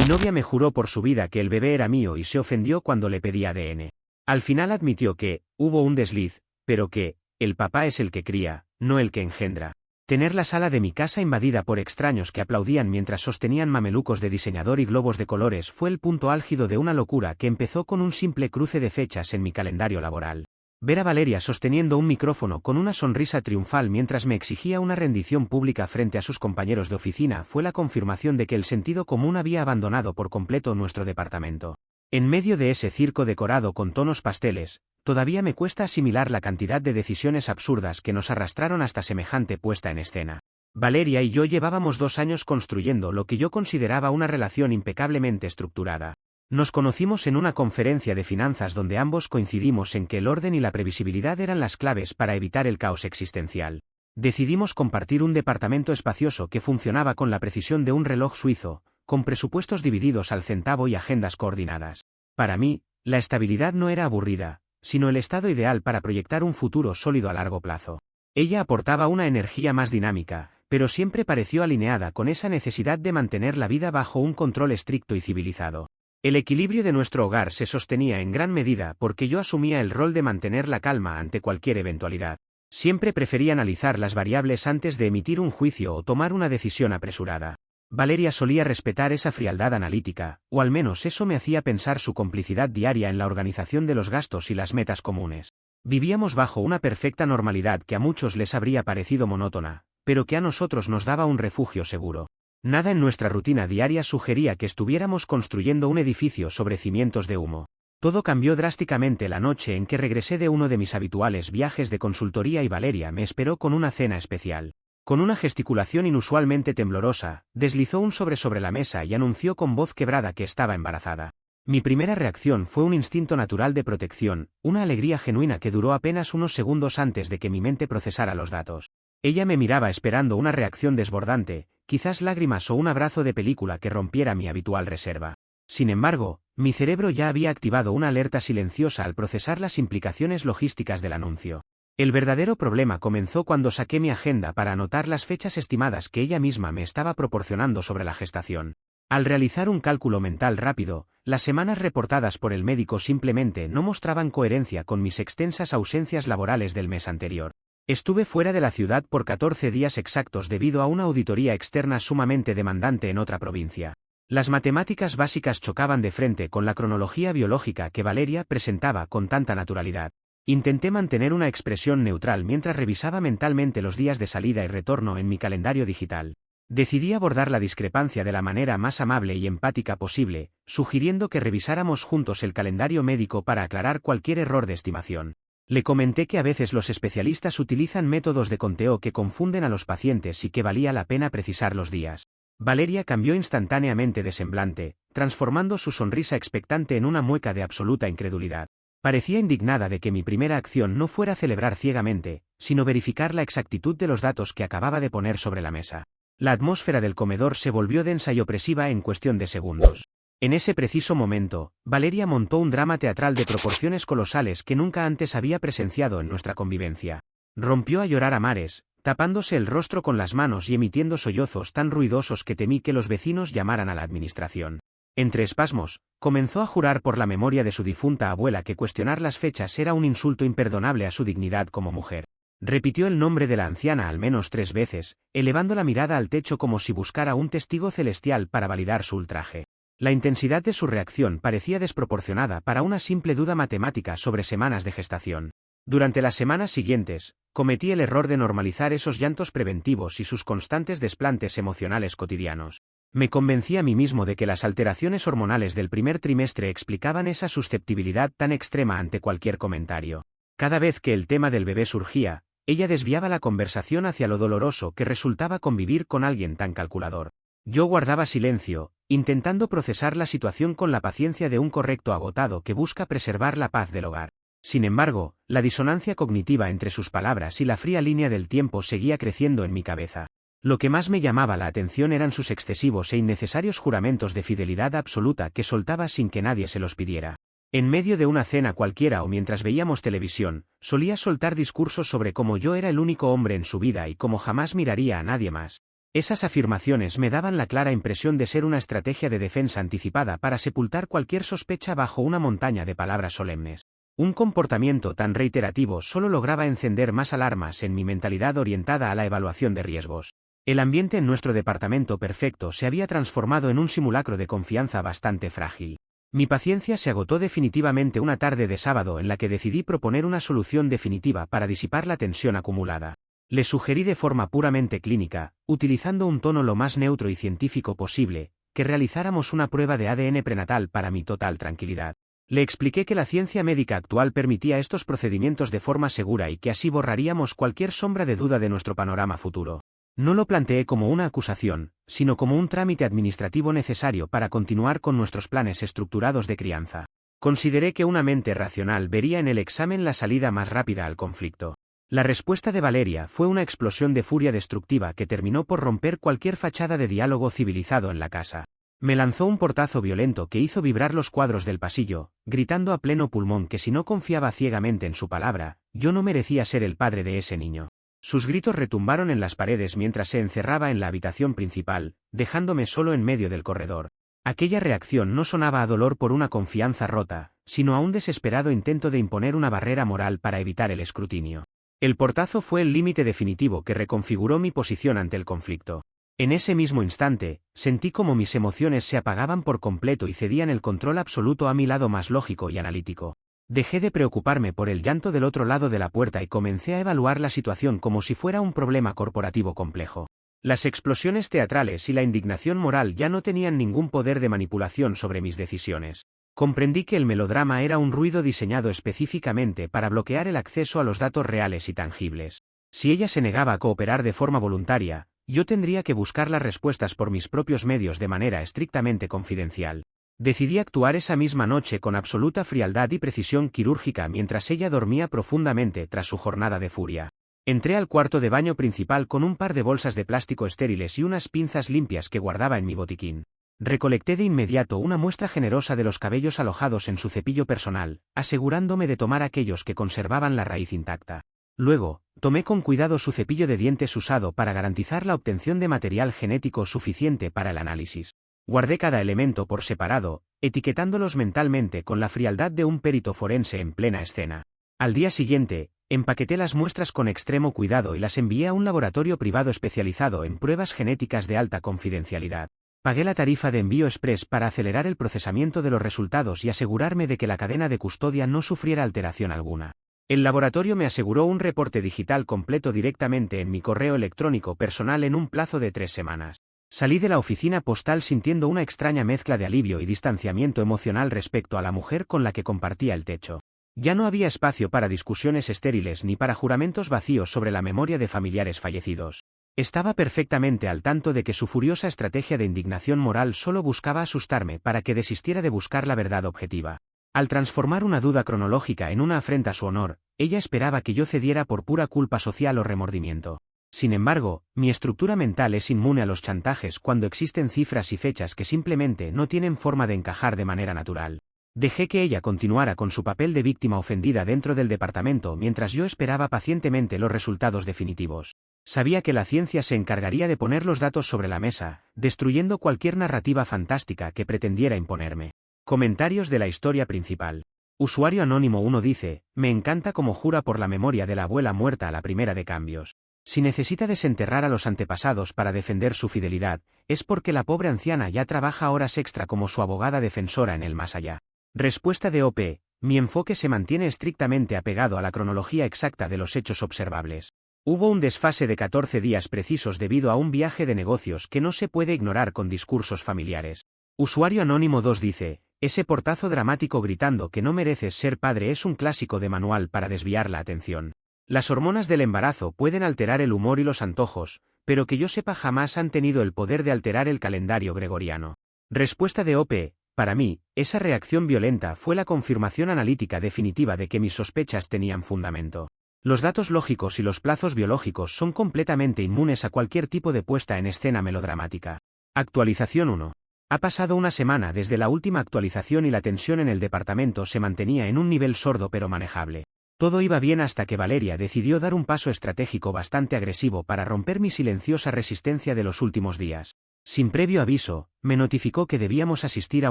Mi novia me juró por su vida que el bebé era mío y se ofendió cuando le pedí ADN. Al final admitió que, hubo un desliz, pero que, el papá es el que cría, no el que engendra. Tener la sala de mi casa invadida por extraños que aplaudían mientras sostenían mamelucos de diseñador y globos de colores fue el punto álgido de una locura que empezó con un simple cruce de fechas en mi calendario laboral. Ver a Valeria sosteniendo un micrófono con una sonrisa triunfal mientras me exigía una rendición pública frente a sus compañeros de oficina fue la confirmación de que el sentido común había abandonado por completo nuestro departamento. En medio de ese circo decorado con tonos pasteles, todavía me cuesta asimilar la cantidad de decisiones absurdas que nos arrastraron hasta semejante puesta en escena. Valeria y yo llevábamos 2 años construyendo lo que yo consideraba una relación impecablemente estructurada. Nos conocimos en una conferencia de finanzas donde ambos coincidimos en que el orden y la previsibilidad eran las claves para evitar el caos existencial. Decidimos compartir un departamento espacioso que funcionaba con la precisión de un reloj suizo, con presupuestos divididos al centavo y agendas coordinadas. Para mí, la estabilidad no era aburrida, sino el estado ideal para proyectar un futuro sólido a largo plazo. Ella aportaba una energía más dinámica, pero siempre pareció alineada con esa necesidad de mantener la vida bajo un control estricto y civilizado. El equilibrio de nuestro hogar se sostenía en gran medida porque yo asumía el rol de mantener la calma ante cualquier eventualidad. Siempre prefería analizar las variables antes de emitir un juicio o tomar una decisión apresurada. Valeria solía respetar esa frialdad analítica, o al menos eso me hacía pensar su complicidad diaria en la organización de los gastos y las metas comunes. Vivíamos bajo una perfecta normalidad que a muchos les habría parecido monótona, pero que a nosotros nos daba un refugio seguro. Nada en nuestra rutina diaria sugería que estuviéramos construyendo un edificio sobre cimientos de humo. Todo cambió drásticamente la noche en que regresé de uno de mis habituales viajes de consultoría y Valeria me esperó con una cena especial. Con una gesticulación inusualmente temblorosa, deslizó un sobre la mesa y anunció con voz quebrada que estaba embarazada. Mi primera reacción fue un instinto natural de protección, una alegría genuina que duró apenas unos segundos antes de que mi mente procesara los datos. Ella me miraba esperando una reacción desbordante, quizás lágrimas o un abrazo de película que rompiera mi habitual reserva. Sin embargo, mi cerebro ya había activado una alerta silenciosa al procesar las implicaciones logísticas del anuncio. El verdadero problema comenzó cuando saqué mi agenda para anotar las fechas estimadas que ella misma me estaba proporcionando sobre la gestación. Al realizar un cálculo mental rápido, las semanas reportadas por el médico simplemente no mostraban coherencia con mis extensas ausencias laborales del mes anterior. Estuve fuera de la ciudad por 14 días exactos debido a una auditoría externa sumamente demandante en otra provincia. Las matemáticas básicas chocaban de frente con la cronología biológica que Valeria presentaba con tanta naturalidad. Intenté mantener una expresión neutral mientras revisaba mentalmente los días de salida y retorno en mi calendario digital. Decidí abordar la discrepancia de la manera más amable y empática posible, sugiriendo que revisáramos juntos el calendario médico para aclarar cualquier error de estimación. Le comenté que a veces los especialistas utilizan métodos de conteo que confunden a los pacientes y que valía la pena precisar los días. Valeria cambió instantáneamente de semblante, transformando su sonrisa expectante en una mueca de absoluta incredulidad. Parecía indignada de que mi primera acción no fuera celebrar ciegamente, sino verificar la exactitud de los datos que acababa de poner sobre la mesa. La atmósfera del comedor se volvió densa y opresiva en cuestión de segundos. En ese preciso momento, Valeria montó un drama teatral de proporciones colosales que nunca antes había presenciado en nuestra convivencia. Rompió a llorar a mares, tapándose el rostro con las manos y emitiendo sollozos tan ruidosos que temí que los vecinos llamaran a la administración. Entre espasmos, comenzó a jurar por la memoria de su difunta abuela que cuestionar las fechas era un insulto imperdonable a su dignidad como mujer. Repitió el nombre de la anciana al menos 3 veces, elevando la mirada al techo como si buscara un testigo celestial para validar su ultraje. La intensidad de su reacción parecía desproporcionada para una simple duda matemática sobre semanas de gestación. Durante las semanas siguientes, cometí el error de normalizar esos llantos preventivos y sus constantes desplantes emocionales cotidianos. Me convencí a mí mismo de que las alteraciones hormonales del primer trimestre explicaban esa susceptibilidad tan extrema ante cualquier comentario. Cada vez que el tema del bebé surgía, ella desviaba la conversación hacia lo doloroso que resultaba convivir con alguien tan calculador. Yo guardaba silencio, intentando procesar la situación con la paciencia de un correcto agotado que busca preservar la paz del hogar. Sin embargo, la disonancia cognitiva entre sus palabras y la fría línea del tiempo seguía creciendo en mi cabeza. Lo que más me llamaba la atención eran sus excesivos e innecesarios juramentos de fidelidad absoluta que soltaba sin que nadie se los pidiera. En medio de una cena cualquiera o mientras veíamos televisión, solía soltar discursos sobre cómo yo era el único hombre en su vida y cómo jamás miraría a nadie más. Esas afirmaciones me daban la clara impresión de ser una estrategia de defensa anticipada para sepultar cualquier sospecha bajo una montaña de palabras solemnes. Un comportamiento tan reiterativo solo lograba encender más alarmas en mi mentalidad orientada a la evaluación de riesgos. El ambiente en nuestro departamento perfecto se había transformado en un simulacro de confianza bastante frágil. Mi paciencia se agotó definitivamente una tarde de sábado en la que decidí proponer una solución definitiva para disipar la tensión acumulada. Le sugerí de forma puramente clínica, utilizando un tono lo más neutro y científico posible, que realizáramos una prueba de ADN prenatal para mi total tranquilidad. Le expliqué que la ciencia médica actual permitía estos procedimientos de forma segura y que así borraríamos cualquier sombra de duda de nuestro panorama futuro. No lo planteé como una acusación, sino como un trámite administrativo necesario para continuar con nuestros planes estructurados de crianza. Consideré que una mente racional vería en el examen la salida más rápida al conflicto. La respuesta de Valeria fue una explosión de furia destructiva que terminó por romper cualquier fachada de diálogo civilizado en la casa. Me lanzó un portazo violento que hizo vibrar los cuadros del pasillo, gritando a pleno pulmón que si no confiaba ciegamente en su palabra, yo no merecía ser el padre de ese niño. Sus gritos retumbaron en las paredes mientras se encerraba en la habitación principal, dejándome solo en medio del corredor. Aquella reacción no sonaba a dolor por una confianza rota, sino a un desesperado intento de imponer una barrera moral para evitar el escrutinio. El portazo fue el límite definitivo que reconfiguró mi posición ante el conflicto. En ese mismo instante, sentí como mis emociones se apagaban por completo y cedían el control absoluto a mi lado más lógico y analítico. Dejé de preocuparme por el llanto del otro lado de la puerta y comencé a evaluar la situación como si fuera un problema corporativo complejo. Las explosiones teatrales y la indignación moral ya no tenían ningún poder de manipulación sobre mis decisiones. Comprendí que el melodrama era un ruido diseñado específicamente para bloquear el acceso a los datos reales y tangibles. Si ella se negaba a cooperar de forma voluntaria, yo tendría que buscar las respuestas por mis propios medios de manera estrictamente confidencial. Decidí actuar esa misma noche con absoluta frialdad y precisión quirúrgica mientras ella dormía profundamente tras su jornada de furia. Entré al cuarto de baño principal con un par de bolsas de plástico estériles y unas pinzas limpias que guardaba en mi botiquín. Recolecté de inmediato una muestra generosa de los cabellos alojados en su cepillo personal, asegurándome de tomar aquellos que conservaban la raíz intacta. Luego, tomé con cuidado su cepillo de dientes usado para garantizar la obtención de material genético suficiente para el análisis. Guardé cada elemento por separado, etiquetándolos mentalmente con la frialdad de un perito forense en plena escena. Al día siguiente, empaqueté las muestras con extremo cuidado y las envié a un laboratorio privado especializado en pruebas genéticas de alta confidencialidad. Pagué la tarifa de envío express para acelerar el procesamiento de los resultados y asegurarme de que la cadena de custodia no sufriera alteración alguna. El laboratorio me aseguró un reporte digital completo directamente en mi correo electrónico personal en un plazo de 3 semanas. Salí de la oficina postal sintiendo una extraña mezcla de alivio y distanciamiento emocional respecto a la mujer con la que compartía el techo. Ya no había espacio para discusiones estériles ni para juramentos vacíos sobre la memoria de familiares fallecidos. Estaba perfectamente al tanto de que su furiosa estrategia de indignación moral solo buscaba asustarme para que desistiera de buscar la verdad objetiva. Al transformar una duda cronológica en una afrenta a su honor, ella esperaba que yo cediera por pura culpa social o remordimiento. Sin embargo, mi estructura mental es inmune a los chantajes cuando existen cifras y fechas que simplemente no tienen forma de encajar de manera natural. Dejé que ella continuara con su papel de víctima ofendida dentro del departamento mientras yo esperaba pacientemente los resultados definitivos. Sabía que la ciencia se encargaría de poner los datos sobre la mesa, destruyendo cualquier narrativa fantástica que pretendiera imponerme. Comentarios de la historia principal. Usuario Anónimo 1 dice, me encanta cómo jura por la memoria de la abuela muerta a la primera de cambios. Si necesita desenterrar a los antepasados para defender su fidelidad, es porque la pobre anciana ya trabaja horas extra como su abogada defensora en el más allá. Respuesta de OP, mi enfoque se mantiene estrictamente apegado a la cronología exacta de los hechos observables. Hubo un desfase de 14 días precisos debido a un viaje de negocios que no se puede ignorar con discursos familiares. Usuario Anónimo 2 dice, ese portazo dramático gritando que no mereces ser padre es un clásico de manual para desviar la atención. Las hormonas del embarazo pueden alterar el humor y los antojos, pero que yo sepa jamás han tenido el poder de alterar el calendario gregoriano. Respuesta de OP, para mí, esa reacción violenta fue la confirmación analítica definitiva de que mis sospechas tenían fundamento. Los datos lógicos y los plazos biológicos son completamente inmunes a cualquier tipo de puesta en escena melodramática. Actualización 1. Ha pasado una semana desde la última actualización y la tensión en el departamento se mantenía en un nivel sordo pero manejable. Todo iba bien hasta que Valeria decidió dar un paso estratégico bastante agresivo para romper mi silenciosa resistencia de los últimos días. Sin previo aviso, me notificó que debíamos asistir a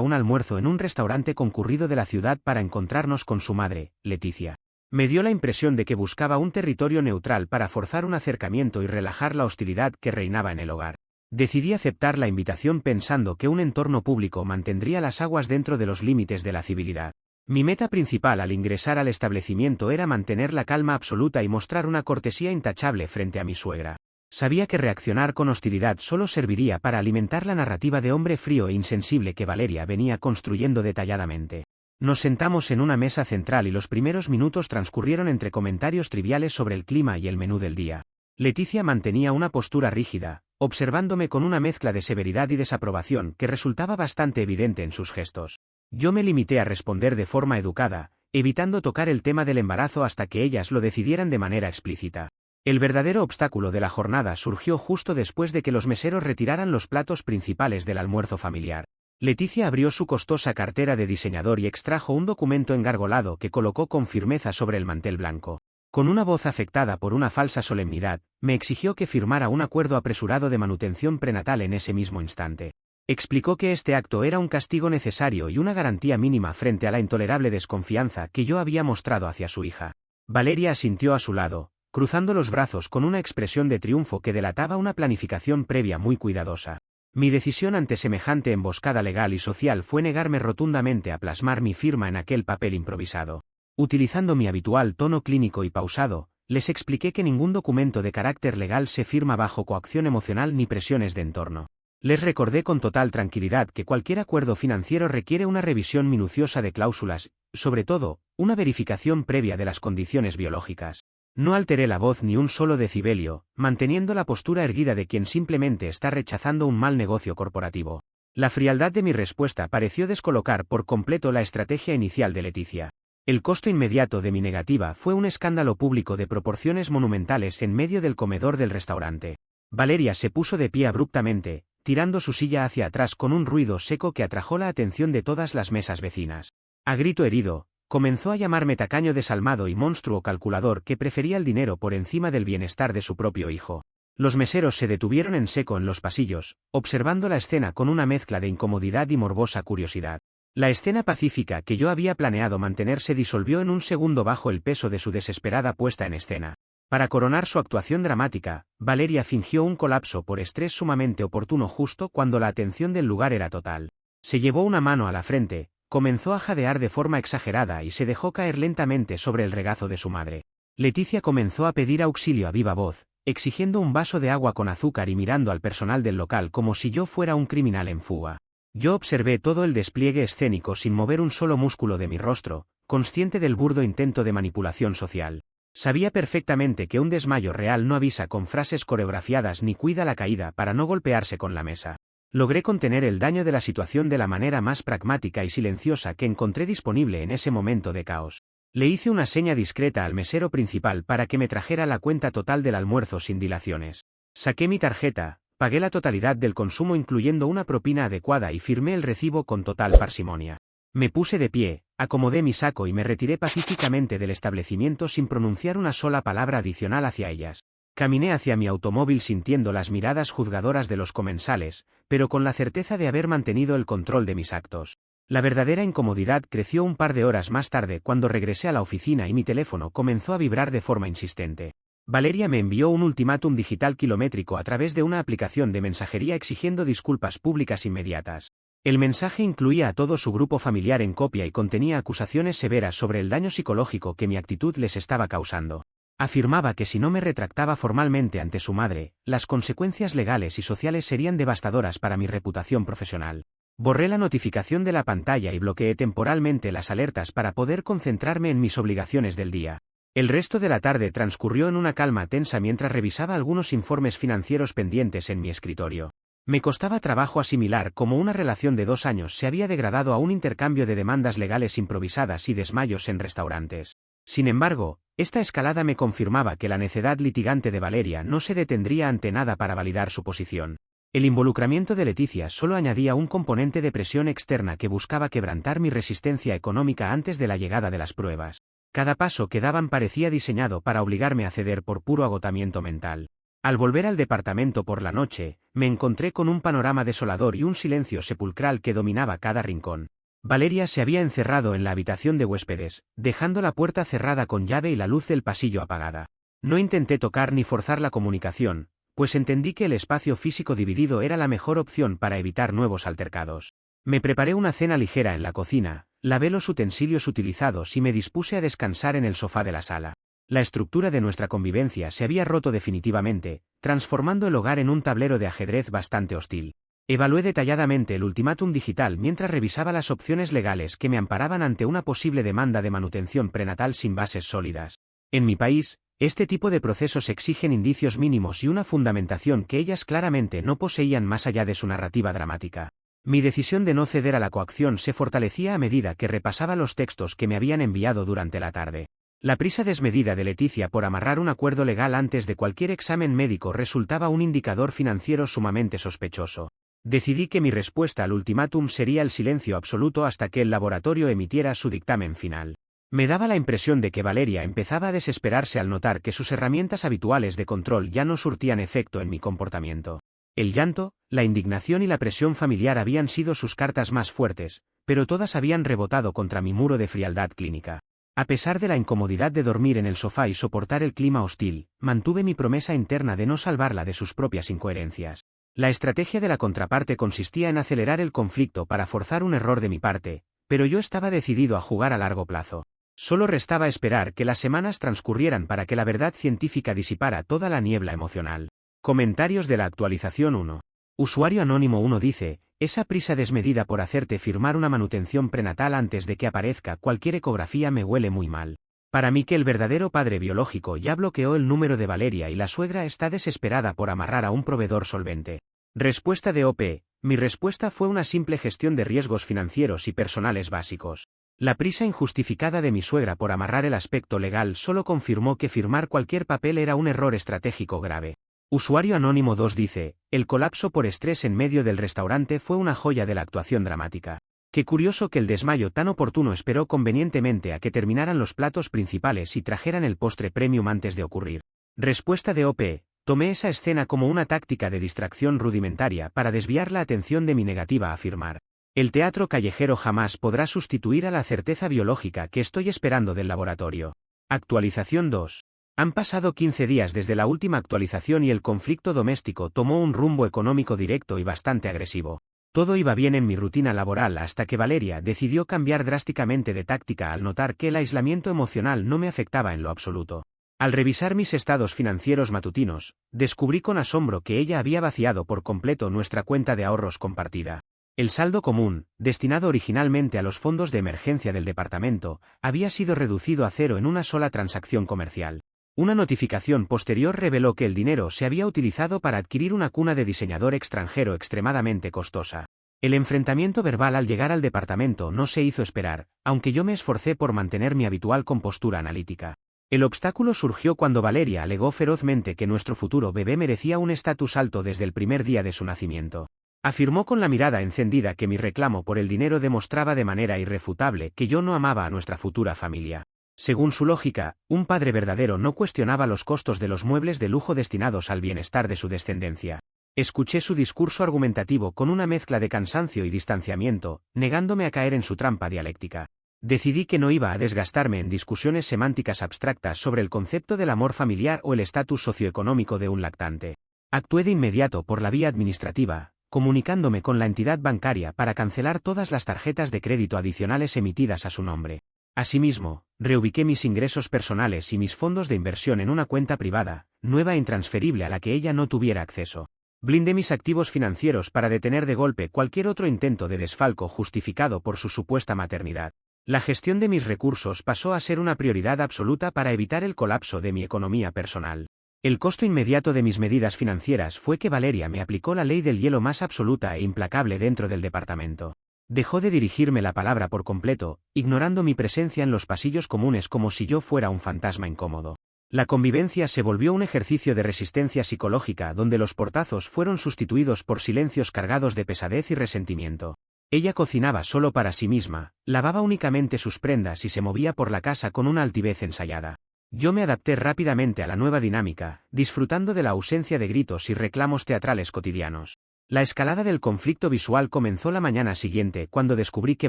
un almuerzo en un restaurante concurrido de la ciudad para encontrarnos con su madre, Leticia. Me dio la impresión de que buscaba un territorio neutral para forzar un acercamiento y relajar la hostilidad que reinaba en el hogar. Decidí aceptar la invitación pensando que un entorno público mantendría las aguas dentro de los límites de la civilidad. Mi meta principal al ingresar al establecimiento era mantener la calma absoluta y mostrar una cortesía intachable frente a mi suegra. Sabía que reaccionar con hostilidad solo serviría para alimentar la narrativa de hombre frío e insensible que Valeria venía construyendo detalladamente. Nos sentamos en una mesa central y los primeros minutos transcurrieron entre comentarios triviales sobre el clima y el menú del día. Leticia mantenía una postura rígida, observándome con una mezcla de severidad y desaprobación que resultaba bastante evidente en sus gestos. Yo me limité a responder de forma educada, evitando tocar el tema del embarazo hasta que ellas lo decidieran de manera explícita. El verdadero obstáculo de la jornada surgió justo después de que los meseros retiraran los platos principales del almuerzo familiar. Leticia abrió su costosa cartera de diseñador y extrajo un documento engargolado que colocó con firmeza sobre el mantel blanco. Con una voz afectada por una falsa solemnidad, me exigió que firmara un acuerdo apresurado de manutención prenatal en ese mismo instante. Explicó que este acto era un castigo necesario y una garantía mínima frente a la intolerable desconfianza que yo había mostrado hacia su hija. Valeria asintió a su lado, cruzando los brazos con una expresión de triunfo que delataba una planificación previa muy cuidadosa. Mi decisión ante semejante emboscada legal y social fue negarme rotundamente a plasmar mi firma en aquel papel improvisado. Utilizando mi habitual tono clínico y pausado, les expliqué que ningún documento de carácter legal se firma bajo coacción emocional ni presiones de entorno. Les recordé con total tranquilidad que cualquier acuerdo financiero requiere una revisión minuciosa de cláusulas, sobre todo, una verificación previa de las condiciones biológicas. No alteré la voz ni un solo decibelio, manteniendo la postura erguida de quien simplemente está rechazando un mal negocio corporativo. La frialdad de mi respuesta pareció descolocar por completo la estrategia inicial de Leticia. El costo inmediato de mi negativa fue un escándalo público de proporciones monumentales en medio del comedor del restaurante. Valeria se puso de pie abruptamente, tirando su silla hacia atrás con un ruido seco que atrajo la atención de todas las mesas vecinas. A grito herido, comenzó a llamarme tacaño desalmado y monstruo calculador que prefería el dinero por encima del bienestar de su propio hijo. Los meseros se detuvieron en seco en los pasillos, observando la escena con una mezcla de incomodidad y morbosa curiosidad. La escena pacífica que yo había planeado mantener se disolvió en un segundo bajo el peso de su desesperada puesta en escena. Para coronar su actuación dramática, Valeria fingió un colapso por estrés sumamente oportuno justo cuando la atención del lugar era total. Se llevó una mano a la frente, comenzó a jadear de forma exagerada y se dejó caer lentamente sobre el regazo de su madre. Leticia comenzó a pedir auxilio a viva voz, exigiendo un vaso de agua con azúcar y mirando al personal del local como si yo fuera un criminal en fuga. Yo observé todo el despliegue escénico sin mover un solo músculo de mi rostro, consciente del burdo intento de manipulación social. Sabía perfectamente que un desmayo real no avisa con frases coreografiadas ni cuida la caída para no golpearse con la mesa. Logré contener el daño de la situación de la manera más pragmática y silenciosa que encontré disponible en ese momento de caos. Le hice una seña discreta al mesero principal para que me trajera la cuenta total del almuerzo sin dilaciones. Saqué mi tarjeta, pagué la totalidad del consumo incluyendo una propina adecuada y firmé el recibo con total parsimonia. Me puse de pie, acomodé mi saco y me retiré pacíficamente del establecimiento sin pronunciar una sola palabra adicional hacia ellas. Caminé hacia mi automóvil sintiendo las miradas juzgadoras de los comensales, pero con la certeza de haber mantenido el control de mis actos. La verdadera incomodidad creció un par de horas más tarde cuando regresé a la oficina y mi teléfono comenzó a vibrar de forma insistente. Valeria me envió un ultimátum digital kilométrico a través de una aplicación de mensajería exigiendo disculpas públicas inmediatas. El mensaje incluía a todo su grupo familiar en copia y contenía acusaciones severas sobre el daño psicológico que mi actitud les estaba causando. Afirmaba que si no me retractaba formalmente ante su madre, las consecuencias legales y sociales serían devastadoras para mi reputación profesional. Borré la notificación de la pantalla y bloqueé temporalmente las alertas para poder concentrarme en mis obligaciones del día. El resto de la tarde transcurrió en una calma tensa mientras revisaba algunos informes financieros pendientes en mi escritorio. Me costaba trabajo asimilar cómo una relación de 2 años se había degradado a un intercambio de demandas legales improvisadas y desmayos en restaurantes. Sin embargo, esta escalada me confirmaba que la necedad litigante de Valeria no se detendría ante nada para validar su posición. El involucramiento de Leticia solo añadía un componente de presión externa que buscaba quebrantar mi resistencia económica antes de la llegada de las pruebas. Cada paso que daban parecía diseñado para obligarme a ceder por puro agotamiento mental. Al volver al departamento por la noche, me encontré con un panorama desolador y un silencio sepulcral que dominaba cada rincón. Valeria se había encerrado en la habitación de huéspedes, dejando la puerta cerrada con llave y la luz del pasillo apagada. No intenté tocar ni forzar la comunicación, pues entendí que el espacio físico dividido era la mejor opción para evitar nuevos altercados. Me preparé una cena ligera en la cocina, lavé los utensilios utilizados y me dispuse a descansar en el sofá de la sala. La estructura de nuestra convivencia se había roto definitivamente, transformando el hogar en un tablero de ajedrez bastante hostil. Evalué detalladamente el ultimátum digital mientras revisaba las opciones legales que me amparaban ante una posible demanda de manutención prenatal sin bases sólidas. En mi país, este tipo de procesos exigen indicios mínimos y una fundamentación que ellas claramente no poseían más allá de su narrativa dramática. Mi decisión de no ceder a la coacción se fortalecía a medida que repasaba los textos que me habían enviado durante la tarde. La prisa desmedida de Leticia por amarrar un acuerdo legal antes de cualquier examen médico resultaba un indicador financiero sumamente sospechoso. Decidí que mi respuesta al ultimátum sería el silencio absoluto hasta que el laboratorio emitiera su dictamen final. Me daba la impresión de que Valeria empezaba a desesperarse al notar que sus herramientas habituales de control ya no surtían efecto en mi comportamiento. El llanto, la indignación y la presión familiar habían sido sus cartas más fuertes, pero todas habían rebotado contra mi muro de frialdad clínica. A pesar de la incomodidad de dormir en el sofá y soportar el clima hostil, mantuve mi promesa interna de no salvarla de sus propias incoherencias. La estrategia de la contraparte consistía en acelerar el conflicto para forzar un error de mi parte, pero yo estaba decidido a jugar a largo plazo. Solo restaba esperar que las semanas transcurrieran para que la verdad científica disipara toda la niebla emocional. Comentarios de la actualización 1. Usuario anónimo 1 dice, esa prisa desmedida por hacerte firmar una manutención prenatal antes de que aparezca cualquier ecografía me huele muy mal. Para mí que el verdadero padre biológico ya bloqueó el número de Valeria y la suegra está desesperada por amarrar a un proveedor solvente. Respuesta de OP. Mi respuesta fue una simple gestión de riesgos financieros y personales básicos. La prisa injustificada de mi suegra por amarrar el aspecto legal solo confirmó que firmar cualquier papel era un error estratégico grave. Usuario anónimo 2 dice, el colapso por estrés en medio del restaurante fue una joya de la actuación dramática. Qué curioso que el desmayo tan oportuno esperó convenientemente a que terminaran los platos principales y trajeran el postre premium antes de ocurrir. Respuesta de OP. Tomé esa escena como una táctica de distracción rudimentaria para desviar la atención de mi negativa a firmar. El teatro callejero jamás podrá sustituir a la certeza biológica que estoy esperando del laboratorio. Actualización 2. Han pasado 15 días desde la última actualización y el conflicto doméstico tomó un rumbo económico directo y bastante agresivo. Todo iba bien en mi rutina laboral hasta que Valeria decidió cambiar drásticamente de táctica al notar que el aislamiento emocional no me afectaba en lo absoluto. Al revisar mis estados financieros matutinos, descubrí con asombro que ella había vaciado por completo nuestra cuenta de ahorros compartida. El saldo común, destinado originalmente a los fondos de emergencia del departamento, había sido reducido a cero en una sola transacción comercial. Una notificación posterior reveló que el dinero se había utilizado para adquirir una cuna de diseñador extranjero extremadamente costosa. El enfrentamiento verbal al llegar al departamento no se hizo esperar, aunque yo me esforcé por mantener mi habitual compostura analítica. El obstáculo surgió cuando Valeria alegó ferozmente que nuestro futuro bebé merecía un estatus alto desde el primer día de su nacimiento. Afirmó con la mirada encendida que mi reclamo por el dinero demostraba de manera irrefutable que yo no amaba a nuestra futura familia. Según su lógica, un padre verdadero no cuestionaba los costos de los muebles de lujo destinados al bienestar de su descendencia. Escuché su discurso argumentativo con una mezcla de cansancio y distanciamiento, negándome a caer en su trampa dialéctica. Decidí que no iba a desgastarme en discusiones semánticas abstractas sobre el concepto del amor familiar o el estatus socioeconómico de un lactante. Actué de inmediato por la vía administrativa, comunicándome con la entidad bancaria para cancelar todas las tarjetas de crédito adicionales emitidas a su nombre. Asimismo, reubiqué mis ingresos personales y mis fondos de inversión en una cuenta privada, nueva e intransferible a la que ella no tuviera acceso. Blindé mis activos financieros para detener de golpe cualquier otro intento de desfalco justificado por su supuesta maternidad. La gestión de mis recursos pasó a ser una prioridad absoluta para evitar el colapso de mi economía personal. El costo inmediato de mis medidas financieras fue que Valeria me aplicó la ley del hielo más absoluta e implacable dentro del departamento. Dejó de dirigirme la palabra por completo, ignorando mi presencia en los pasillos comunes como si yo fuera un fantasma incómodo. La convivencia se volvió un ejercicio de resistencia psicológica donde los portazos fueron sustituidos por silencios cargados de pesadez y resentimiento. Ella cocinaba solo para sí misma, lavaba únicamente sus prendas y se movía por la casa con una altivez ensayada. Yo me adapté rápidamente a la nueva dinámica, disfrutando de la ausencia de gritos y reclamos teatrales cotidianos. La escalada del conflicto visual comenzó la mañana siguiente cuando descubrí que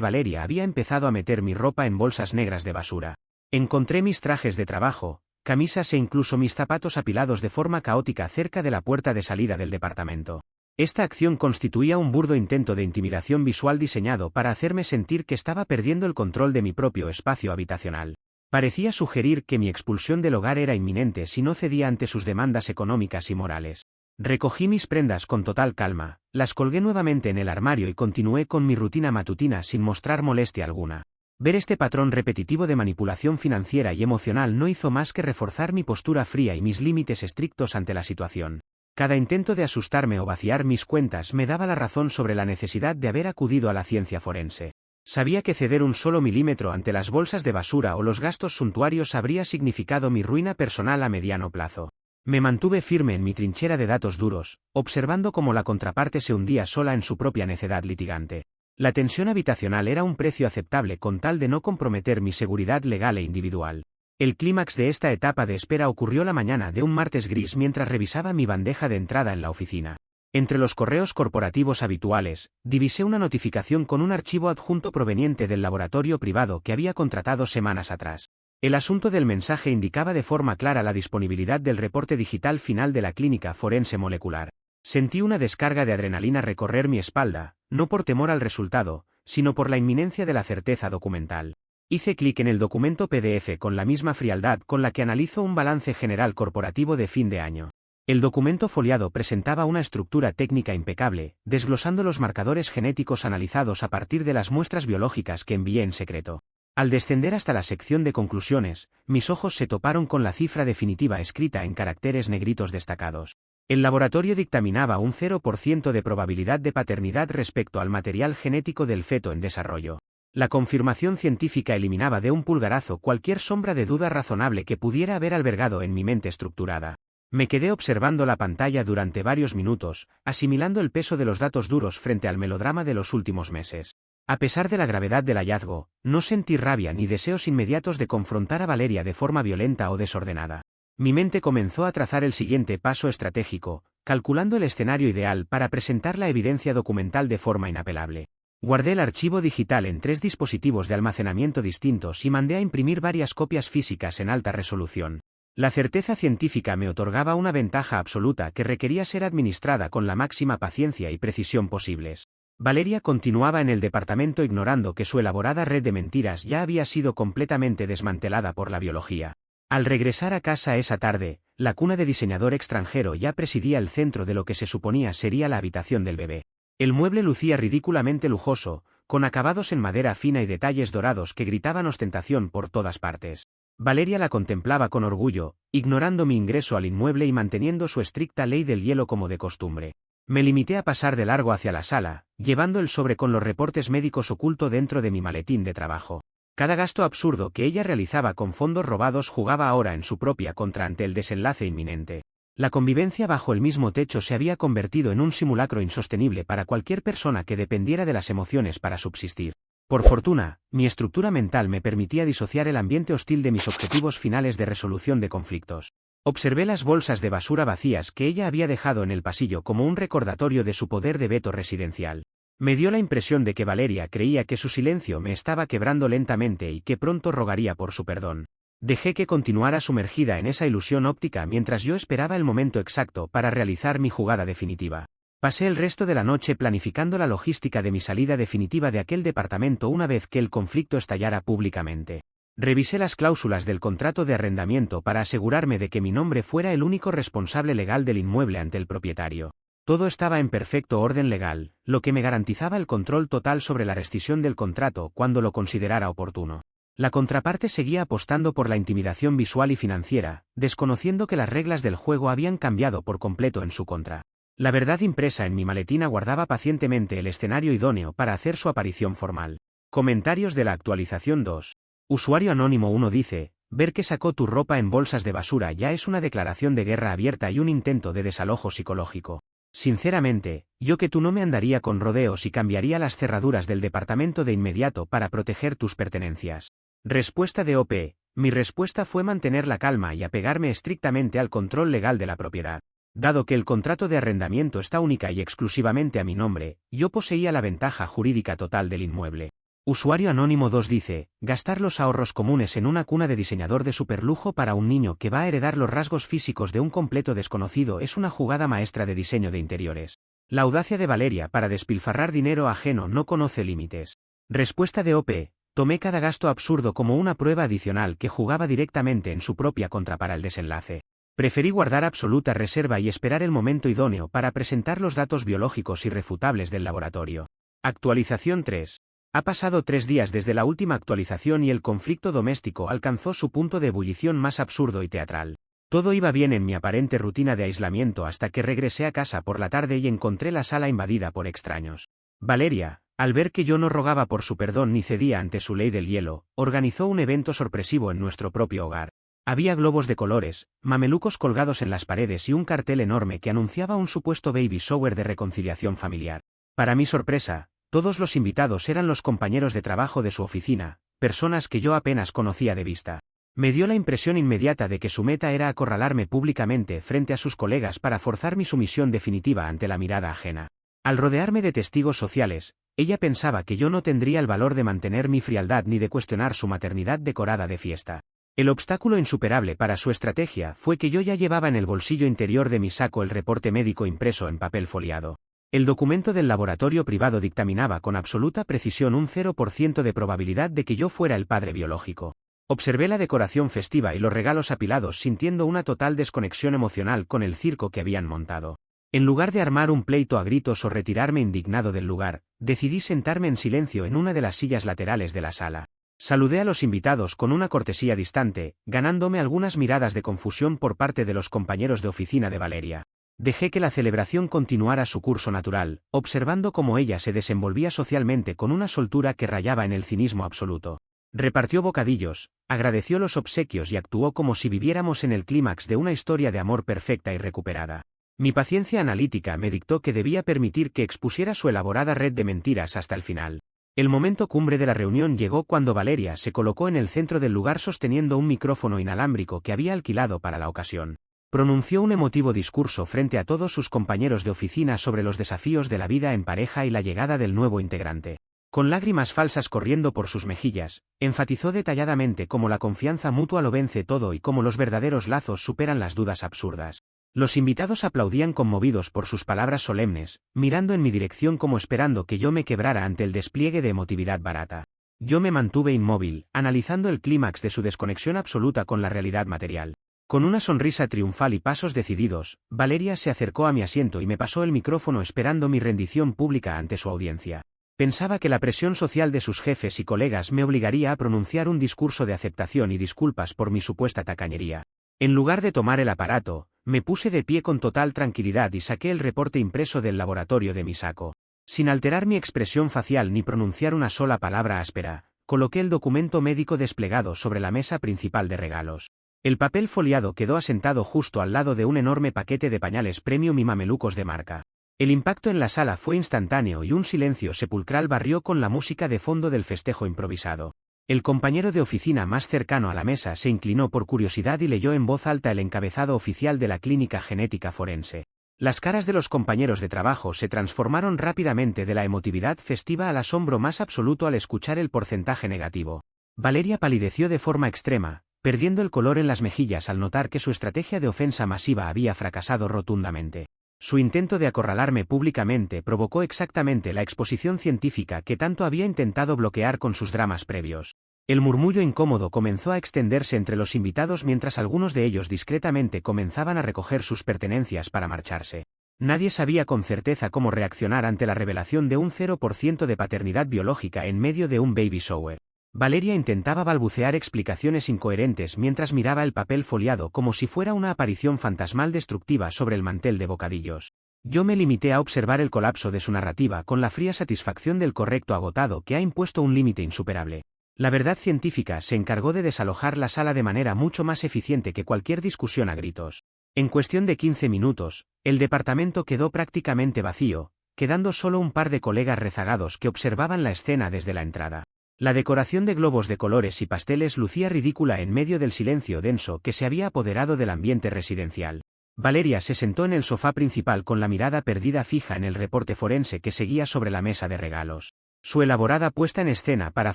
Valeria había empezado a meter mi ropa en bolsas negras de basura. Encontré mis trajes de trabajo, camisas e incluso mis zapatos apilados de forma caótica cerca de la puerta de salida del departamento. Esta acción constituía un burdo intento de intimidación visual diseñado para hacerme sentir que estaba perdiendo el control de mi propio espacio habitacional. Parecía sugerir que mi expulsión del hogar era inminente si no cedía ante sus demandas económicas y morales. Recogí mis prendas con total calma, las colgué nuevamente en el armario y continué con mi rutina matutina sin mostrar molestia alguna. Ver este patrón repetitivo de manipulación financiera y emocional no hizo más que reforzar mi postura fría y mis límites estrictos ante la situación. Cada intento de asustarme o vaciar mis cuentas me daba la razón sobre la necesidad de haber acudido a la ciencia forense. Sabía que ceder un solo milímetro ante las bolsas de basura o los gastos suntuarios habría significado mi ruina personal a mediano plazo. Me mantuve firme en mi trinchera de datos duros, observando cómo la contraparte se hundía sola en su propia necedad litigante. La tensión habitacional era un precio aceptable con tal de no comprometer mi seguridad legal e individual. El clímax de esta etapa de espera ocurrió la mañana de un martes gris mientras revisaba mi bandeja de entrada en la oficina. Entre los correos corporativos habituales, divisé una notificación con un archivo adjunto proveniente del laboratorio privado que había contratado semanas atrás. El asunto del mensaje indicaba de forma clara la disponibilidad del reporte digital final de la clínica forense molecular. Sentí una descarga de adrenalina recorrer mi espalda, no por temor al resultado, sino por la inminencia de la certeza documental. Hice clic en el documento PDF con la misma frialdad con la que analizo un balance general corporativo de fin de año. El documento foliado presentaba una estructura técnica impecable, desglosando los marcadores genéticos analizados a partir de las muestras biológicas que envié en secreto. Al descender hasta la sección de conclusiones, mis ojos se toparon con la cifra definitiva escrita en caracteres negritos destacados. El laboratorio dictaminaba un 0% de probabilidad de paternidad respecto al material genético del feto en desarrollo. La confirmación científica eliminaba de un pulgarazo cualquier sombra de duda razonable que pudiera haber albergado en mi mente estructurada. Me quedé observando la pantalla durante varios minutos, asimilando el peso de los datos duros frente al melodrama de los últimos meses. A pesar de la gravedad del hallazgo, no sentí rabia ni deseos inmediatos de confrontar a Valeria de forma violenta o desordenada. Mi mente comenzó a trazar el siguiente paso estratégico, calculando el escenario ideal para presentar la evidencia documental de forma inapelable. Guardé el archivo digital en 3 dispositivos de almacenamiento distintos y mandé a imprimir varias copias físicas en alta resolución. La certeza científica me otorgaba una ventaja absoluta que requería ser administrada con la máxima paciencia y precisión posibles. Valeria continuaba en el departamento ignorando que su elaborada red de mentiras ya había sido completamente desmantelada por la biología. Al regresar a casa esa tarde, la cuna de diseñador extranjero ya presidía el centro de lo que se suponía sería la habitación del bebé. El mueble lucía ridículamente lujoso, con acabados en madera fina y detalles dorados que gritaban ostentación por todas partes. Valeria la contemplaba con orgullo, ignorando mi ingreso al inmueble y manteniendo su estricta ley del hielo como de costumbre. Me limité a pasar de largo hacia la sala, llevando el sobre con los reportes médicos oculto dentro de mi maletín de trabajo. Cada gasto absurdo que ella realizaba con fondos robados jugaba ahora en su propia contra ante el desenlace inminente. La convivencia bajo el mismo techo se había convertido en un simulacro insostenible para cualquier persona que dependiera de las emociones para subsistir. Por fortuna, mi estructura mental me permitía disociar el ambiente hostil de mis objetivos finales de resolución de conflictos. Observé las bolsas de basura vacías que ella había dejado en el pasillo como un recordatorio de su poder de veto residencial. Me dio la impresión de que Valeria creía que su silencio me estaba quebrando lentamente y que pronto rogaría por su perdón. Dejé que continuara sumergida en esa ilusión óptica mientras yo esperaba el momento exacto para realizar mi jugada definitiva. Pasé el resto de la noche planificando la logística de mi salida definitiva de aquel departamento una vez que el conflicto estallara públicamente. Revisé las cláusulas del contrato de arrendamiento para asegurarme de que mi nombre fuera el único responsable legal del inmueble ante el propietario. Todo estaba en perfecto orden legal, lo que me garantizaba el control total sobre la rescisión del contrato cuando lo considerara oportuno. La contraparte seguía apostando por la intimidación visual y financiera, desconociendo que las reglas del juego habían cambiado por completo en su contra. La verdad impresa en mi maletín aguardaba pacientemente el escenario idóneo para hacer su aparición formal. Comentarios de la actualización 2. Usuario anónimo 1 dice, ver que sacó tu ropa en bolsas de basura ya es una declaración de guerra abierta y un intento de desalojo psicológico. Sinceramente, yo que tú no me andaría con rodeos y cambiaría las cerraduras del departamento de inmediato para proteger tus pertenencias. Respuesta de OP. Mi respuesta fue mantener la calma y apegarme estrictamente al control legal de la propiedad. Dado que el contrato de arrendamiento está única y exclusivamente a mi nombre, yo poseía la ventaja jurídica total del inmueble. Usuario Anónimo 2 dice, gastar los ahorros comunes en una cuna de diseñador de superlujo para un niño que va a heredar los rasgos físicos de un completo desconocido es una jugada maestra de diseño de interiores. La audacia de Valeria para despilfarrar dinero ajeno no conoce límites. Respuesta de OP. Tomé cada gasto absurdo como una prueba adicional que jugaba directamente en su propia contra para el desenlace. Preferí guardar absoluta reserva y esperar el momento idóneo para presentar los datos biológicos irrefutables del laboratorio. Actualización 3. Ha pasado 3 días desde la última actualización y el conflicto doméstico alcanzó su punto de ebullición más absurdo y teatral. Todo iba bien en mi aparente rutina de aislamiento hasta que regresé a casa por la tarde y encontré la sala invadida por extraños. Valeria, al ver que yo no rogaba por su perdón ni cedía ante su ley del hielo, organizó un evento sorpresivo en nuestro propio hogar. Había globos de colores, mamelucos colgados en las paredes y un cartel enorme que anunciaba un supuesto baby shower de reconciliación familiar. Para mi sorpresa, todos los invitados eran los compañeros de trabajo de su oficina, personas que yo apenas conocía de vista. Me dio la impresión inmediata de que su meta era acorralarme públicamente frente a sus colegas para forzar mi sumisión definitiva ante la mirada ajena. Al rodearme de testigos sociales, ella pensaba que yo no tendría el valor de mantener mi frialdad ni de cuestionar su maternidad decorada de fiesta. El obstáculo insuperable para su estrategia fue que yo ya llevaba en el bolsillo interior de mi saco el reporte médico impreso en papel foliado. El documento del laboratorio privado dictaminaba con absoluta precisión un 0% de probabilidad de que yo fuera el padre biológico. Observé la decoración festiva y los regalos apilados sintiendo una total desconexión emocional con el circo que habían montado. En lugar de armar un pleito a gritos o retirarme indignado del lugar, decidí sentarme en silencio en una de las sillas laterales de la sala. Saludé a los invitados con una cortesía distante, ganándome algunas miradas de confusión por parte de los compañeros de oficina de Valeria. Dejé que la celebración continuara su curso natural, observando cómo ella se desenvolvía socialmente con una soltura que rayaba en el cinismo absoluto. Repartió bocadillos, agradeció los obsequios y actuó como si viviéramos en el clímax de una historia de amor perfecta y recuperada. Mi paciencia analítica me dictó que debía permitir que expusiera su elaborada red de mentiras hasta el final. El momento cumbre de la reunión llegó cuando Valeria se colocó en el centro del lugar sosteniendo un micrófono inalámbrico que había alquilado para la ocasión. Pronunció un emotivo discurso frente a todos sus compañeros de oficina sobre los desafíos de la vida en pareja y la llegada del nuevo integrante. Con lágrimas falsas corriendo por sus mejillas, enfatizó detalladamente cómo la confianza mutua lo vence todo y cómo los verdaderos lazos superan las dudas absurdas. Los invitados aplaudían conmovidos por sus palabras solemnes, mirando en mi dirección como esperando que yo me quebrara ante el despliegue de emotividad barata. Yo me mantuve inmóvil, analizando el clímax de su desconexión absoluta con la realidad material. Con una sonrisa triunfal y pasos decididos, Valeria se acercó a mi asiento y me pasó el micrófono esperando mi rendición pública ante su audiencia. Pensaba que la presión social de sus jefes y colegas me obligaría a pronunciar un discurso de aceptación y disculpas por mi supuesta tacañería. En lugar de tomar el aparato, me puse de pie con total tranquilidad y saqué el reporte impreso del laboratorio de mi saco. Sin alterar mi expresión facial ni pronunciar una sola palabra áspera, coloqué el documento médico desplegado sobre la mesa principal de regalos. El papel foliado quedó asentado justo al lado de un enorme paquete de pañales premium y mamelucos de marca. El impacto en la sala fue instantáneo y un silencio sepulcral barrió con la música de fondo del festejo improvisado. El compañero de oficina más cercano a la mesa se inclinó por curiosidad y leyó en voz alta el encabezado oficial de la clínica genética forense. Las caras de los compañeros de trabajo se transformaron rápidamente de la emotividad festiva al asombro más absoluto al escuchar el porcentaje negativo. Valeria palideció de forma extrema, perdiendo el color en las mejillas al notar que su estrategia de ofensa masiva había fracasado rotundamente. Su intento de acorralarme públicamente provocó exactamente la exposición científica que tanto había intentado bloquear con sus dramas previos. El murmullo incómodo comenzó a extenderse entre los invitados mientras algunos de ellos discretamente comenzaban a recoger sus pertenencias para marcharse. Nadie sabía con certeza cómo reaccionar ante la revelación de un 0% de paternidad biológica en medio de un baby shower. Valeria intentaba balbucear explicaciones incoherentes mientras miraba el papel foliado como si fuera una aparición fantasmal destructiva sobre el mantel de bocadillos. Yo me limité a observar el colapso de su narrativa con la fría satisfacción del correcto agotado que ha impuesto un límite insuperable. La verdad científica se encargó de desalojar la sala de manera mucho más eficiente que cualquier discusión a gritos. En cuestión de 15 minutos, el departamento quedó prácticamente vacío, quedando solo un par de colegas rezagados que observaban la escena desde la entrada. La decoración de globos de colores y pasteles lucía ridícula en medio del silencio denso que se había apoderado del ambiente residencial. Valeria se sentó en el sofá principal con la mirada perdida fija en el reporte forense que seguía sobre la mesa de regalos. Su elaborada puesta en escena para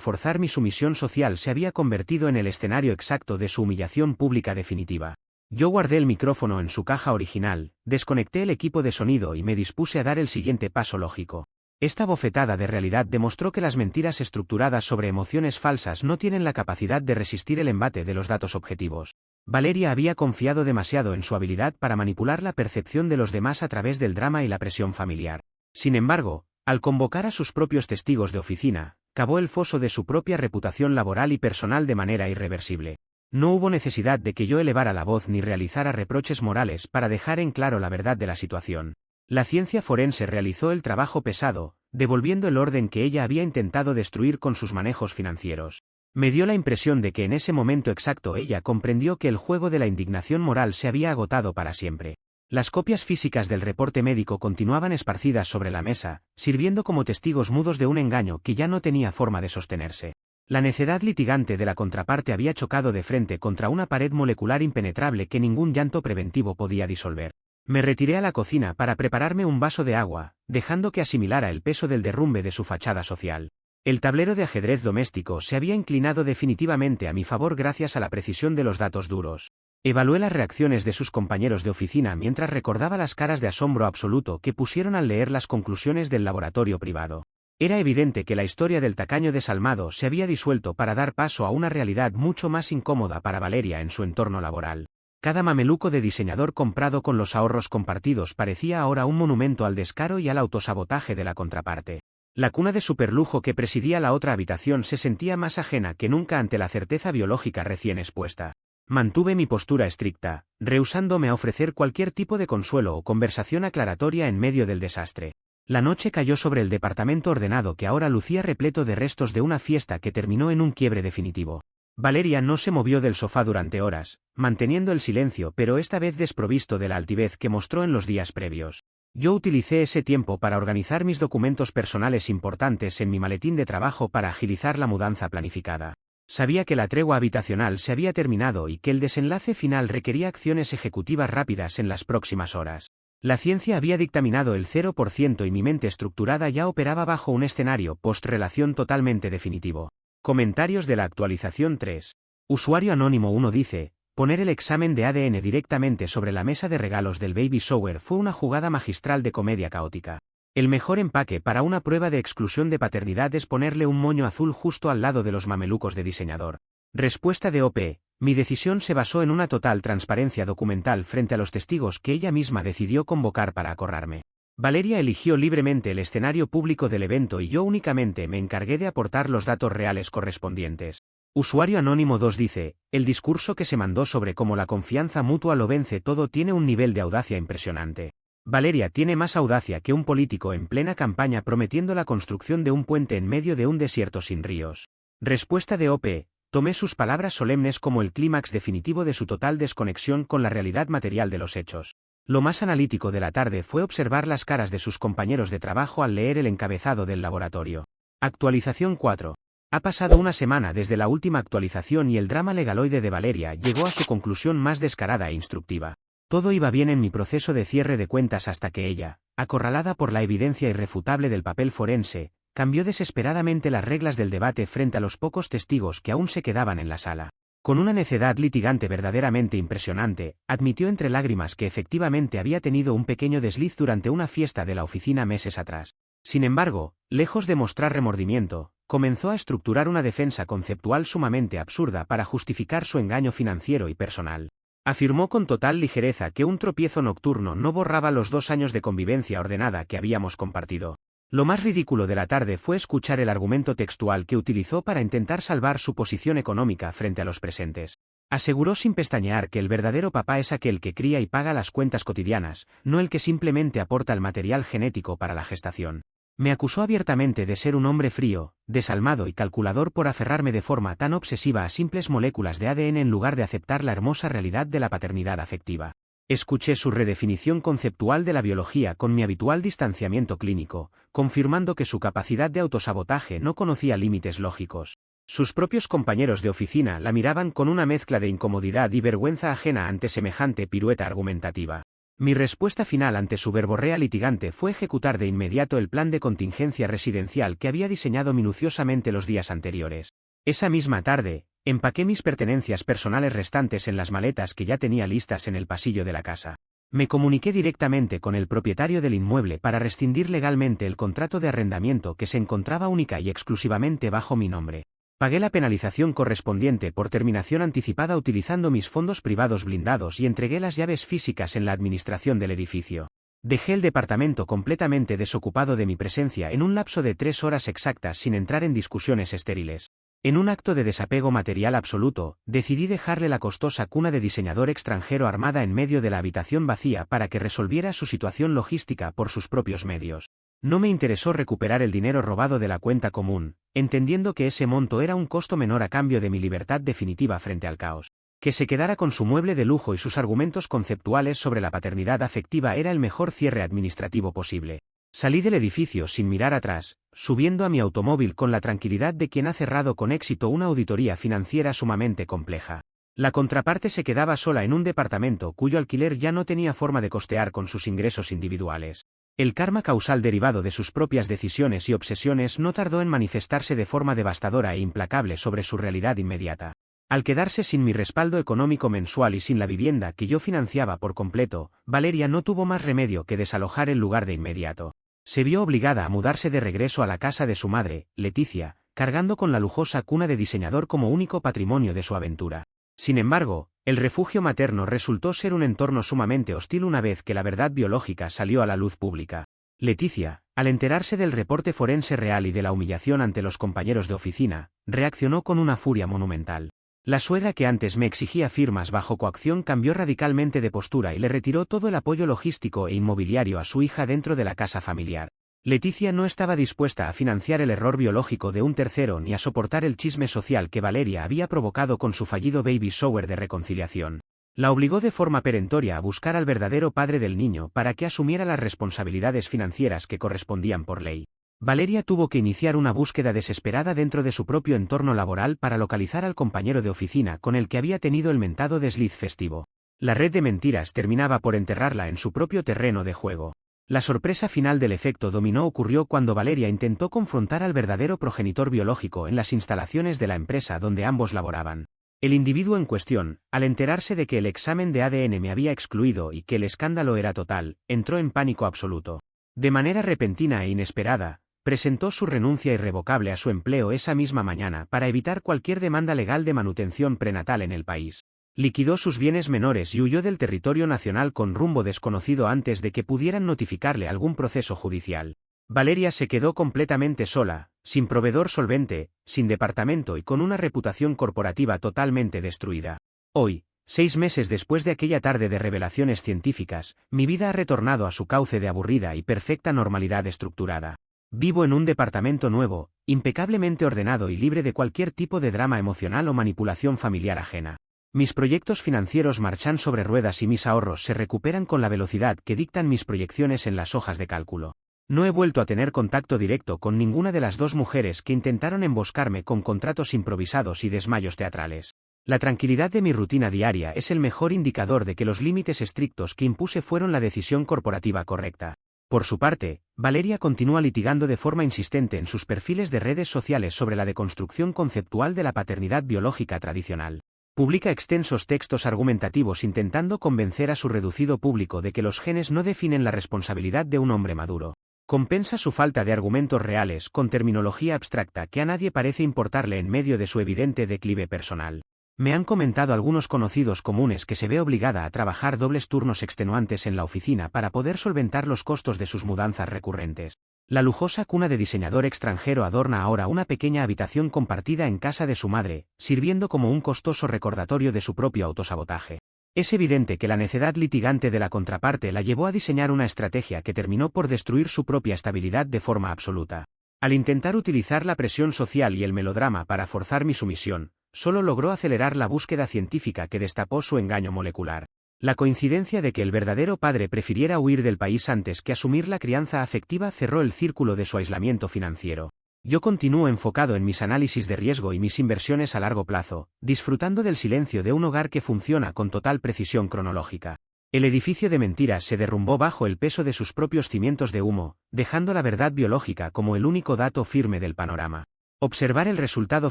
forzar mi sumisión social se había convertido en el escenario exacto de su humillación pública definitiva. Yo guardé el micrófono en su caja original, desconecté el equipo de sonido y me dispuse a dar el siguiente paso lógico. Esta bofetada de realidad demostró que las mentiras estructuradas sobre emociones falsas no tienen la capacidad de resistir el embate de los datos objetivos. Valeria había confiado demasiado en su habilidad para manipular la percepción de los demás a través del drama y la presión familiar. Sin embargo, al convocar a sus propios testigos de oficina, cavó el foso de su propia reputación laboral y personal de manera irreversible. No hubo necesidad de que yo elevara la voz ni realizara reproches morales para dejar en claro la verdad de la situación. La ciencia forense realizó el trabajo pesado, devolviendo el orden que ella había intentado destruir con sus manejos financieros. Me dio la impresión de que en ese momento exacto ella comprendió que el juego de la indignación moral se había agotado para siempre. Las copias físicas del reporte médico continuaban esparcidas sobre la mesa, sirviendo como testigos mudos de un engaño que ya no tenía forma de sostenerse. La necedad litigante de la contraparte había chocado de frente contra una pared molecular impenetrable que ningún llanto preventivo podía disolver. Me retiré a la cocina para prepararme un vaso de agua, dejando que asimilara el peso del derrumbe de su fachada social. El tablero de ajedrez doméstico se había inclinado definitivamente a mi favor gracias a la precisión de los datos duros. Evalué las reacciones de sus compañeros de oficina mientras recordaba las caras de asombro absoluto que pusieron al leer las conclusiones del laboratorio privado. Era evidente que la historia del tacaño desalmado se había disuelto para dar paso a una realidad mucho más incómoda para Valeria en su entorno laboral. Cada mameluco de diseñador comprado con los ahorros compartidos parecía ahora un monumento al descaro y al autosabotaje de la contraparte. La cuna de superlujo que presidía la otra habitación se sentía más ajena que nunca ante la certeza biológica recién expuesta. Mantuve mi postura estricta, rehusándome a ofrecer cualquier tipo de consuelo o conversación aclaratoria en medio del desastre. La noche cayó sobre el departamento ordenado que ahora lucía repleto de restos de una fiesta que terminó en un quiebre definitivo. Valeria no se movió del sofá durante horas, manteniendo el silencio pero esta vez desprovisto de la altivez que mostró en los días previos. Yo utilicé ese tiempo para organizar mis documentos personales importantes en mi maletín de trabajo para agilizar la mudanza planificada. Sabía que la tregua habitacional se había terminado y que el desenlace final requería acciones ejecutivas rápidas en las próximas horas. La ciencia había dictaminado el 0% y mi mente estructurada ya operaba bajo un escenario post-relación totalmente definitivo. Comentarios de la actualización 3. Usuario anónimo 1 dice: poner el examen de ADN directamente sobre la mesa de regalos del baby shower fue una jugada magistral de comedia caótica. El mejor empaque para una prueba de exclusión de paternidad es ponerle un moño azul justo al lado de los mamelucos de diseñador. Respuesta de OP. Mi decisión se basó en una total transparencia documental frente a los testigos que ella misma decidió convocar para acorrarme. Valeria eligió libremente el escenario público del evento y yo únicamente me encargué de aportar los datos reales correspondientes. Usuario anónimo 2 dice: el discurso que se mandó sobre cómo la confianza mutua lo vence todo tiene un nivel de audacia impresionante. Valeria tiene más audacia que un político en plena campaña prometiendo la construcción de un puente en medio de un desierto sin ríos. Respuesta de OP. Tomé sus palabras solemnes como el clímax definitivo de su total desconexión con la realidad material de los hechos. Lo más analítico de la tarde fue observar las caras de sus compañeros de trabajo al leer el encabezado del laboratorio. Actualización 4. Ha pasado una semana desde la última actualización y el drama legaloide de Valeria llegó a su conclusión más descarada e instructiva. Todo iba bien en mi proceso de cierre de cuentas hasta que ella, acorralada por la evidencia irrefutable del papel forense, cambió desesperadamente las reglas del debate frente a los pocos testigos que aún se quedaban en la sala. Con una necedad litigante verdaderamente impresionante, admitió entre lágrimas que efectivamente había tenido un pequeño desliz durante una fiesta de la oficina meses atrás. Sin embargo, lejos de mostrar remordimiento, comenzó a estructurar una defensa conceptual sumamente absurda para justificar su engaño financiero y personal. Afirmó con total ligereza que un tropiezo nocturno no borraba los 2 años de convivencia ordenada que habíamos compartido. Lo más ridículo de la tarde fue escuchar el argumento textual que utilizó para intentar salvar su posición económica frente a los presentes. Aseguró sin pestañear que el verdadero papá es aquel que cría y paga las cuentas cotidianas, no el que simplemente aporta el material genético para la gestación. Me acusó abiertamente de ser un hombre frío, desalmado y calculador por aferrarme de forma tan obsesiva a simples moléculas de ADN en lugar de aceptar la hermosa realidad de la paternidad afectiva. Escuché su redefinición conceptual de la biología con mi habitual distanciamiento clínico, confirmando que su capacidad de autosabotaje no conocía límites lógicos. Sus propios compañeros de oficina la miraban con una mezcla de incomodidad y vergüenza ajena ante semejante pirueta argumentativa. Mi respuesta final ante su verborrea litigante fue ejecutar de inmediato el plan de contingencia residencial que había diseñado minuciosamente los días anteriores. Esa misma tarde, empaqué mis pertenencias personales restantes en las maletas que ya tenía listas en el pasillo de la casa. Me comuniqué directamente con el propietario del inmueble para rescindir legalmente el contrato de arrendamiento que se encontraba única y exclusivamente bajo mi nombre. Pagué la penalización correspondiente por terminación anticipada utilizando mis fondos privados blindados y entregué las llaves físicas en la administración del edificio. Dejé el departamento completamente desocupado de mi presencia en un lapso de 3 horas exactas sin entrar en discusiones estériles. En un acto de desapego material absoluto, decidí dejarle la costosa cuna de diseñador extranjero armada en medio de la habitación vacía para que resolviera su situación logística por sus propios medios. No me interesó recuperar el dinero robado de la cuenta común, entendiendo que ese monto era un costo menor a cambio de mi libertad definitiva frente al caos. Que se quedara con su mueble de lujo y sus argumentos conceptuales sobre la paternidad afectiva era el mejor cierre administrativo posible. Salí del edificio sin mirar atrás, subiendo a mi automóvil con la tranquilidad de quien ha cerrado con éxito una auditoría financiera sumamente compleja. La contraparte se quedaba sola en un departamento cuyo alquiler ya no tenía forma de costear con sus ingresos individuales. El karma causal derivado de sus propias decisiones y obsesiones no tardó en manifestarse de forma devastadora e implacable sobre su realidad inmediata. Al quedarse sin mi respaldo económico mensual y sin la vivienda que yo financiaba por completo, Valeria no tuvo más remedio que desalojar el lugar de inmediato. Se vio obligada a mudarse de regreso a la casa de su madre, Leticia, cargando con la lujosa cuna de diseñador como único patrimonio de su aventura. Sin embargo, el refugio materno resultó ser un entorno sumamente hostil una vez que la verdad biológica salió a la luz pública. Leticia, al enterarse del reporte forense real y de la humillación ante los compañeros de oficina, reaccionó con una furia monumental. La suegra que antes me exigía firmas bajo coacción cambió radicalmente de postura y le retiró todo el apoyo logístico e inmobiliario a su hija dentro de la casa familiar. Leticia no estaba dispuesta a financiar el error biológico de un tercero ni a soportar el chisme social que Valeria había provocado con su fallido baby shower de reconciliación. La obligó de forma perentoria a buscar al verdadero padre del niño para que asumiera las responsabilidades financieras que correspondían por ley. Valeria tuvo que iniciar una búsqueda desesperada dentro de su propio entorno laboral para localizar al compañero de oficina con el que había tenido el mentado desliz festivo. La red de mentiras terminaba por enterrarla en su propio terreno de juego. La sorpresa final del efecto dominó ocurrió cuando Valeria intentó confrontar al verdadero progenitor biológico en las instalaciones de la empresa donde ambos laboraban. El individuo en cuestión, al enterarse de que el examen de ADN me había excluido y que el escándalo era total, entró en pánico absoluto. De manera repentina e inesperada, presentó su renuncia irrevocable a su empleo esa misma mañana para evitar cualquier demanda legal de manutención prenatal en el país. Liquidó sus bienes menores y huyó del territorio nacional con rumbo desconocido antes de que pudieran notificarle algún proceso judicial. Valeria se quedó completamente sola, sin proveedor solvente, sin departamento y con una reputación corporativa totalmente destruida. Hoy, 6 meses después de aquella tarde de revelaciones científicas, mi vida ha retornado a su cauce de aburrida y perfecta normalidad estructurada. Vivo en un departamento nuevo, impecablemente ordenado y libre de cualquier tipo de drama emocional o manipulación familiar ajena. Mis proyectos financieros marchan sobre ruedas y mis ahorros se recuperan con la velocidad que dictan mis proyecciones en las hojas de cálculo. No he vuelto a tener contacto directo con ninguna de las 2 mujeres que intentaron emboscarme con contratos improvisados y desmayos teatrales. La tranquilidad de mi rutina diaria es el mejor indicador de que los límites estrictos que impuse fueron la decisión corporativa correcta. Por su parte, Valeria continúa litigando de forma insistente en sus perfiles de redes sociales sobre la deconstrucción conceptual de la paternidad biológica tradicional. Publica extensos textos argumentativos intentando convencer a su reducido público de que los genes no definen la responsabilidad de un hombre maduro. Compensa su falta de argumentos reales con terminología abstracta que a nadie parece importarle en medio de su evidente declive personal. Me han comentado algunos conocidos comunes que se ve obligada a trabajar dobles turnos extenuantes en la oficina para poder solventar los costos de sus mudanzas recurrentes. La lujosa cuna de diseñador extranjero adorna ahora una pequeña habitación compartida en casa de su madre, sirviendo como un costoso recordatorio de su propio autosabotaje. Es evidente que la necedad litigante de la contraparte la llevó a diseñar una estrategia que terminó por destruir su propia estabilidad de forma absoluta. Al intentar utilizar la presión social y el melodrama para forzar mi sumisión, solo logró acelerar la búsqueda científica que destapó su engaño molecular. La coincidencia de que el verdadero padre prefiriera huir del país antes que asumir la crianza afectiva cerró el círculo de su aislamiento financiero. Yo continúo enfocado en mis análisis de riesgo y mis inversiones a largo plazo, disfrutando del silencio de un hogar que funciona con total precisión cronológica. El edificio de mentiras se derrumbó bajo el peso de sus propios cimientos de humo, dejando la verdad biológica como el único dato firme del panorama. Observar el resultado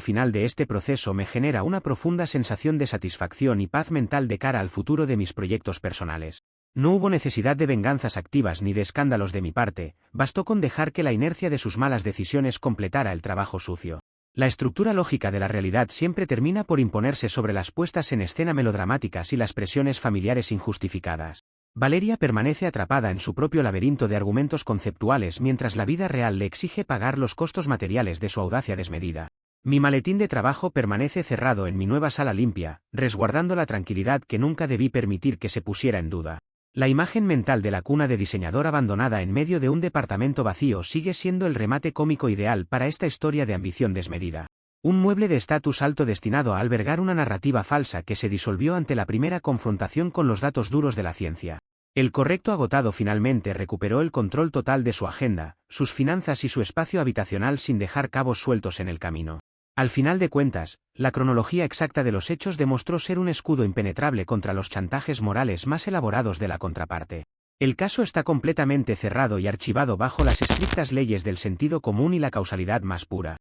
final de este proceso me genera una profunda sensación de satisfacción y paz mental de cara al futuro de mis proyectos personales. No hubo necesidad de venganzas activas ni de escándalos de mi parte, bastó con dejar que la inercia de sus malas decisiones completara el trabajo sucio. La estructura lógica de la realidad siempre termina por imponerse sobre las puestas en escena melodramáticas y las presiones familiares injustificadas. Valeria permanece atrapada en su propio laberinto de argumentos conceptuales mientras la vida real le exige pagar los costos materiales de su audacia desmedida. Mi maletín de trabajo permanece cerrado en mi nueva sala limpia, resguardando la tranquilidad que nunca debí permitir que se pusiera en duda. La imagen mental de la cuna de diseñador abandonada en medio de un departamento vacío sigue siendo el remate cómico ideal para esta historia de ambición desmedida. Un mueble de estatus alto destinado a albergar una narrativa falsa que se disolvió ante la primera confrontación con los datos duros de la ciencia. El correcto agotado finalmente recuperó el control total de su agenda, sus finanzas y su espacio habitacional sin dejar cabos sueltos en el camino. Al final de cuentas, la cronología exacta de los hechos demostró ser un escudo impenetrable contra los chantajes morales más elaborados de la contraparte. El caso está completamente cerrado y archivado bajo las estrictas leyes del sentido común y la causalidad más pura.